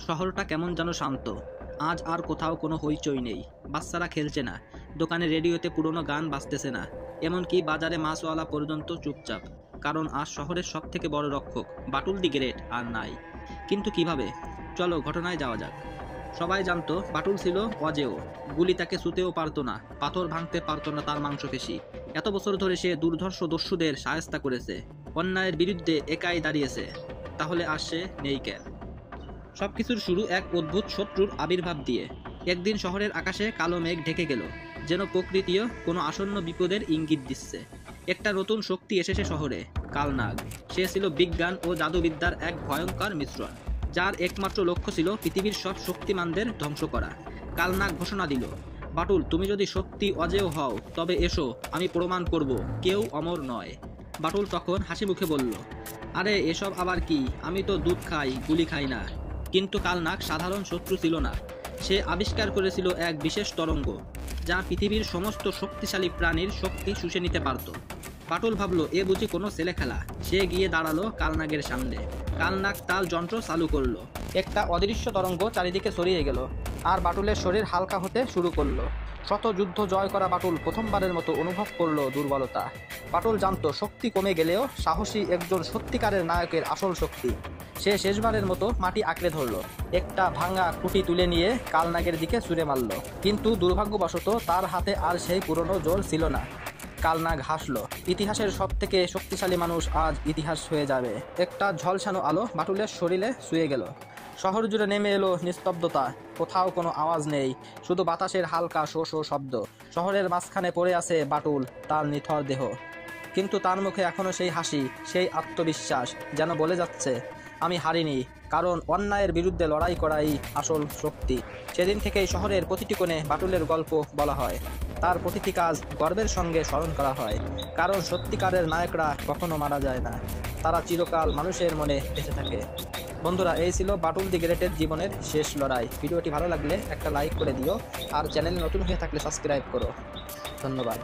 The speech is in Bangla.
শহরটা কেমন যেন শান্ত। আজ আর কোথাও কোনো হইচই নেই। বাচ্চারা খেলছে না, দোকানে রেডিওতে পুরনো গান বাজতেছে না, এমনকি বাজারে মাছওয়ালা পর্যন্ত চুপচাপ। কারণ আজ শহরের সব থেকে বড় রক্ষক বাটুল দি গ্রেট আর নাই। কিন্তু কিভাবে? চলো ঘটনায় যাওয়া যাক। সবাই জানতো বাটুল ছিল অজেয়। গুলি তাকে ছুঁতেও পারতো না, পাথর ভাঙতে পারতো না তার মাংসপেশি। এত বছর ধরে সে দুর্ধর্ষ দস্যুদের সায়স্তা করেছে, অন্যায়ের বিরুদ্ধে একাই দাঁড়িয়েছে। তাহলে আর সে নেই কেন? সবকিছুর শুরু এক অদ্ভুত শত্রুর আবির্ভাব দিয়ে। একদিন শহরের আকাশে কালো মেঘ ঢেকে গেল, যেন প্রকৃতিও কোনো আসন্ন বিপদের ইঙ্গিত দিচ্ছে। একটা নতুন শক্তি এসেছে শহরে, কালনাগ। সে ছিল বিজ্ঞান ও জাদুবিদ্যার এক ভয়ঙ্কর মিশ্রণ, যার একমাত্র লক্ষ্য ছিল পৃথিবীর সব শক্তিমানদের ধ্বংস করা। কালনাগ ঘোষণা দিল, বাটুল, তুমি যদি সত্যি অজেয় হও তবে এসো, আমি প্রমাণ করব কেউ অমর নয়। বাটুল তখন হাসি মুখে বলল, আরে এসব আবার কি, আমি তো দুধ খাই, গুলি খাই না। কিন্তু কালনাগ সাধারণ শত্রু ছিল না। সে আবিষ্কার করেছিল এক বিশেষ তরঙ্গ, যা পৃথিবীর সমস্ত শক্তিশালী প্রাণীর শক্তি শুষে নিতে পারত। বাটুল ভাবল এ বুঝি কোনো ছেলে খেলা। সে গিয়ে দাঁড়ালো কালনাগের সামনে। কালনাগ তাল যন্ত্র চালু করলো। একটা অদৃশ্য তরঙ্গ চারিদিকে ছড়িয়ে গেল, আর বাটুলের শরীর হালকা হতে শুরু করলো। শত যুদ্ধ জয় করা বাটুল প্রথমবারের মতো অনুভব করলো দুর্বলতা। বাটুল জানতো শক্তি কমে গেলেও সাহসী একজন সত্যিকারের নায়কের আসল শক্তি। সে শেষবারের মতো মাটি আঁকড়ে ধরলো, একটা ভাঙা খুঁটি তুলে নিয়ে কালনাগের দিকে ছুঁড়ে মারল। কিন্তু দুর্ভাগ্যবশত তার হাতে আর সেই পুরনো জোর ছিল না। কালনাগ হাসলো, ইতিহাসের সব থেকে শক্তিশালী মানুষ আজ ইতিহাস হয়ে যাবে। একটা ঝলসানো আলো বাটুলের শরীরে ছুঁয়ে গেল। শহর জুড়ে নেমে এলো নিস্তব্ধতা। কোথাও কোনো আওয়াজ নেই, শুধু বাতাসের হালকা শো শো শব্দ। শহরের মাঝখানে পড়ে আছে বাটুল, তার নিথর দেহ। কিন্তু তার মুখে এখনো সেই হাসি, সেই আত্মবিশ্বাস, যেন বলে যাচ্ছে, আমি হারিনি, কারণ অন্যায়ের বিরুদ্ধে লড়াই করাই আসল শক্তি। সেদিন থেকেই শহরের প্রতিটি কোণে বাটুলের গল্প বলা হয়, তার প্রতিটি কাজ গর্বের সঙ্গে স্মরণ করা হয়। কারণ সত্যিকারের নায়করা কখনো মারা যায় না, তারা চিরকাল মানুষের মনে বেঁচে থাকে। বন্ধুরা, এই ছিল বাটুল দি গ্রেটের জীবনের শেষ লড়াই। ভিডিওটি ভালো লাগলে একটা লাইক করে দিও, আর চ্যানেলে নতুন হয়ে থাকলে সাবস্ক্রাইব করো। ধন্যবাদ।